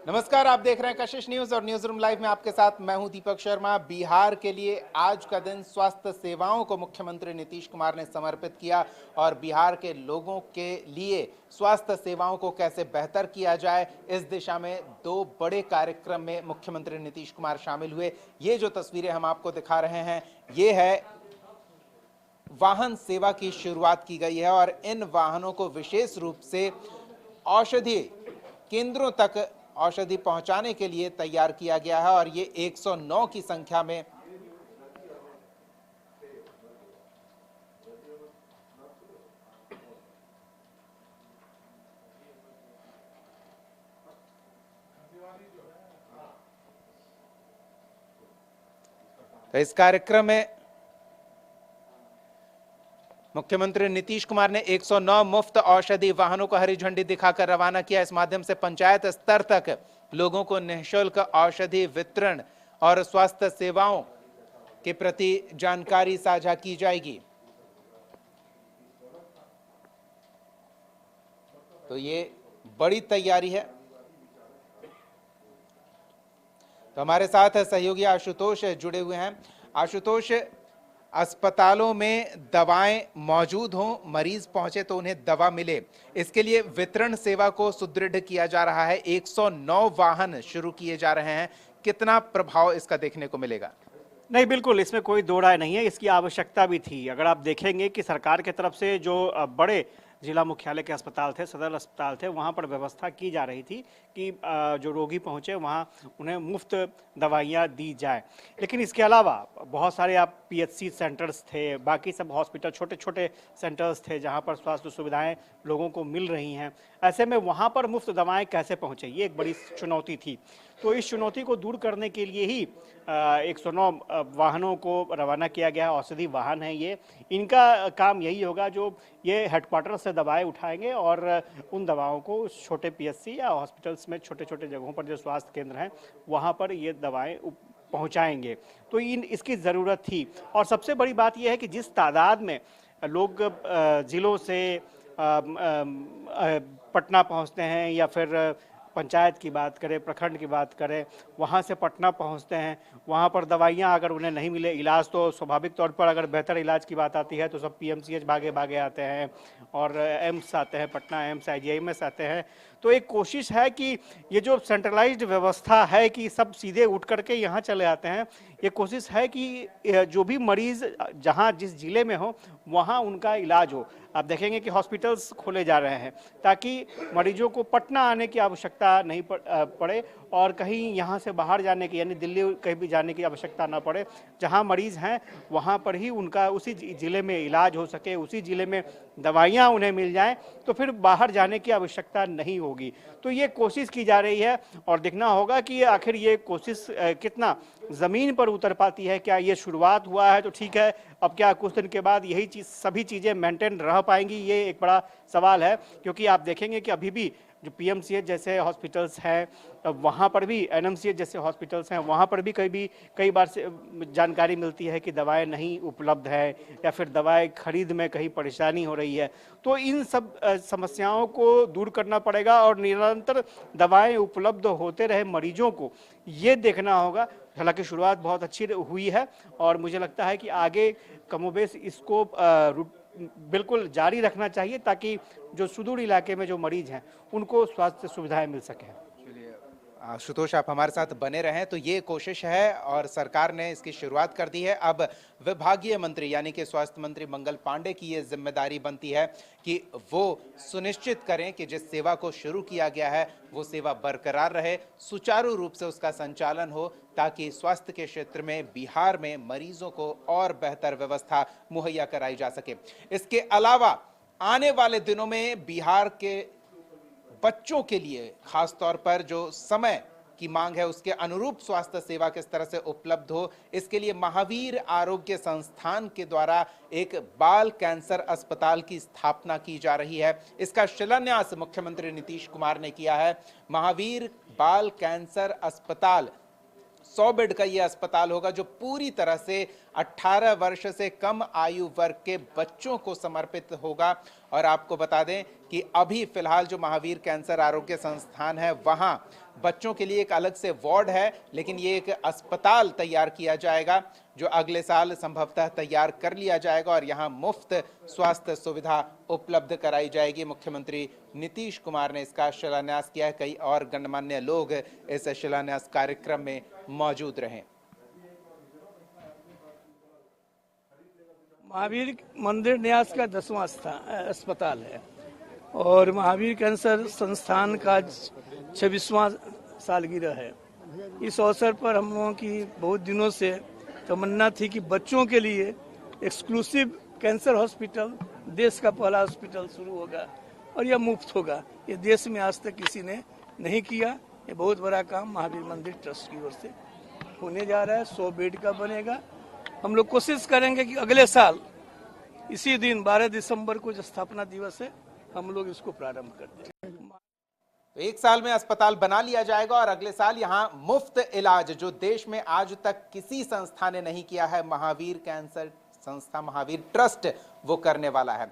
नमस्कार, आप देख रहे हैं कशिश न्यूज और न्यूज रूम लाइव में आपके साथ मैं हूं दीपक शर्मा। बिहार के लिए आज का दिन स्वास्थ्य सेवाओं को मुख्यमंत्री नीतीश कुमार ने समर्पित किया और बिहार के लोगों के लिए स्वास्थ्य सेवाओं को कैसे बेहतर किया जाए, इस दिशा में दो बड़े कार्यक्रम में मुख्यमंत्री नीतीश कुमार शामिल हुए। ये जो तस्वीरें हम आपको दिखा रहे हैं, ये है वाहन सेवा की शुरुआत की गई है और इन वाहनों को विशेष रूप से औषधि केंद्रों तक औषधि पहुंचाने के लिए तैयार किया गया है और ये 109 की संख्या में तो इस कार्यक्रम में मुख्यमंत्री नीतीश कुमार ने 109 मुफ्त औषधि वाहनों को हरी झंडी दिखाकर रवाना किया। इस माध्यम से पंचायत स्तर तक लोगों को निःशुल्क औषधि वितरण और स्वास्थ्य सेवाओं के प्रति जानकारी साझा की जाएगी। तो ये बड़ी तैयारी है। तो हमारे साथ सहयोगी आशुतोष जुड़े हुए हैं। आशुतोष, अस्पतालों में दवाएं मौजूद हों, मरीज पहुंचे तो उन्हें दवा मिले, इसके लिए वितरण सेवा को सुदृढ़ किया जा रहा है। 109 वाहन शुरू किए जा रहे हैं, कितना प्रभाव इसका देखने को मिलेगा? नहीं, बिल्कुल इसमें कोई दो राय नहीं है। इसकी आवश्यकता भी थी। अगर आप देखेंगे कि सरकार की तरफ से जो बड़े जिला मुख्यालय के अस्पताल थे, सदर अस्पताल थे, वहाँ पर व्यवस्था की जा रही थी कि जो रोगी पहुँचे वहाँ उन्हें मुफ्त दवाइयाँ दी जाए। लेकिन इसके अलावा बहुत सारे आप पीएचसी सेंटर्स थे, बाकी सब हॉस्पिटल, छोटे छोटे सेंटर्स थे जहाँ पर स्वास्थ्य सुविधाएं लोगों को मिल रही हैं। ऐसे में वहाँ पर मुफ्त दवाएं कैसे पहुँचे, ये एक बड़ी चुनौती थी। तो इस चुनौती को दूर करने के लिए ही 109 वाहनों को रवाना किया गया है। औषधि वाहन है ये। इनका काम यही होगा, जो ये हेडक्वार्टर से दवाएं उठाएंगे और उन दवाओं को छोटे पीएचसी या हॉस्पिटल्स में, छोटे छोटे जगहों पर जो स्वास्थ्य केंद्र हैं, वहाँ पर ये दवाएं पहुँचाएंगे। तो इसकी ज़रूरत थी। और सबसे बड़ी बात यह है कि जिस तादाद में लोग ज़िलों से पटना पहुँचते हैं या फिर पंचायत की बात करें, प्रखंड की बात करें, वहाँ से पटना पहुँचते हैं, वहाँ पर दवाइयाँ अगर उन्हें नहीं मिले, इलाज तो स्वाभाविक तौर पर अगर बेहतर इलाज की बात आती है तो सब पीएमसीएच भागे भागे आते हैं और एम्स आते हैं, पटना एम्स, आईजीआईएमएस आते हैं। तो एक कोशिश है कि ये जो सेंट्रलाइज्ड व्यवस्था है कि सब सीधे उठ करके यहाँ चले आते हैं, ये कोशिश है कि जो भी मरीज जहाँ जिस जिले में हो वहाँ उनका इलाज हो। आप देखेंगे कि हॉस्पिटल्स खोले जा रहे हैं ताकि मरीजों को पटना आने की आवश्यकता नहीं पड़े और कहीं यहाँ से बाहर जाने की, यानी दिल्ली कहीं भी जाने की आवश्यकता ना पड़े। जहाँ मरीज हैं वहाँ पर ही उनका उसी जिले में इलाज हो सके, उसी जिले में दवाइयाँ उन्हें मिल जाएं, तो फिर बाहर जाने की आवश्यकता नहीं होगी। तो ये कोशिश की जा रही है और देखना होगा कि आखिर ये कोशिश कितना ज़मीन पर उतर पाती है। क्या ये शुरुआत हुआ है तो ठीक है, अब क्या कुछ दिन के बाद यही चीज़, सभी चीज़ें मेंटेन रह पाएंगी, ये एक बड़ा सवाल है। क्योंकि आप देखेंगे कि अभी भी जो पीएमसीएच जैसे हॉस्पिटल्स हैं, वहाँ पर भी एनएमसीएच जैसे हॉस्पिटल्स हैं, वहाँ पर भी कई बार से जानकारी मिलती है कि दवाएं नहीं उपलब्ध है या फिर दवाएं खरीद में कहीं परेशानी हो रही है। तो इन सब समस्याओं को दूर करना पड़ेगा और निरंतर दवाएं उपलब्ध होते रहे मरीजों को, ये देखना होगा। हालांकि शुरुआत बहुत अच्छी हुई है और मुझे लगता है कि आगे कमोबेश इसको बिल्कुल जारी रखना चाहिए ताकि जो सुदूर इलाके में जो मरीज हैं उनको स्वास्थ्य सुविधाएं मिल सकें। आशुतोष, आप हमारे साथ बने रहें। तो ये कोशिश है और सरकार ने इसकी शुरुआत कर दी है। अब विभागीय मंत्री यानी कि स्वास्थ्य मंत्री मंगल पांडे की ये जिम्मेदारी बनती है कि वो सुनिश्चित करें कि जिस सेवा को शुरू किया गया है वो सेवा बरकरार रहे, सुचारू रूप से उसका संचालन हो, ताकि स्वास्थ्य के क्षेत्र में बिहार में मरीजों को और बेहतर व्यवस्था मुहैया कराई जा सके। इसके अलावा आने वाले दिनों में बिहार के बच्चों के लिए खास तौर पर जो समय की मांग है उसके अनुरूप स्वास्थ्य सेवा किस तरह से उपलब्ध हो, इसके लिए महावीर आरोग्य संस्थान के द्वारा एक बाल कैंसर अस्पताल की स्थापना की जा रही है। इसका शिलान्यास मुख्यमंत्री नीतीश कुमार ने किया है। महावीर बाल कैंसर अस्पताल 100 बेड का यह अस्पताल होगा जो पूरी तरह से 18 वर्ष से कम आयु वर्ग के बच्चों को समर्पित होगा और आपको बता दें कि अभी फिलहाल जो महावीर कैंसर आरोग्य संस्थान है वहां बच्चों के लिए एक अलग से वार्ड है, लेकिन ये एक अस्पताल तैयार किया जाएगा जो अगले साल संभवतः तैयार कर लिया जाएगा और यहां मुफ्त स्वास्थ्य सुविधा उपलब्ध कराई जाएगी। मुख्यमंत्री नीतीश कुमार ने इसका शिलान्यास किया है। कई और गणमान्य लोग इस शिलान्यास कार्यक्रम में मौजूद रहे। महावीर मंदिर न्यास का 10वां अस्पताल है और महावीर कैंसर संस्थान का 26वां सालगिरह है। इस अवसर पर हम लोगों की बहुत दिनों से तमन्ना थी कि बच्चों के लिए एक्सक्लूसिव कैंसर हॉस्पिटल, देश का पहला हॉस्पिटल शुरू होगा और यह मुफ्त होगा। ये देश में आज तक किसी ने नहीं किया। ये बहुत बड़ा काम महावीर मंदिर ट्रस्ट की ओर से होने जा रहा है। 100 बेड का बनेगा। हम लोग कोशिश करेंगे कि अगले साल इसी दिन 12 दिसंबर को जो स्थापना दिवस है हम लोग इसको प्रारंभ कर दें। तो 1 साल में अस्पताल बना लिया जाएगा और अगले साल यहां मुफ्त इलाज जो देश में आज तक किसी संस्था ने नहीं किया है, महावीर कैंसर संस्था, महावीर ट्रस्ट वो करने वाला है।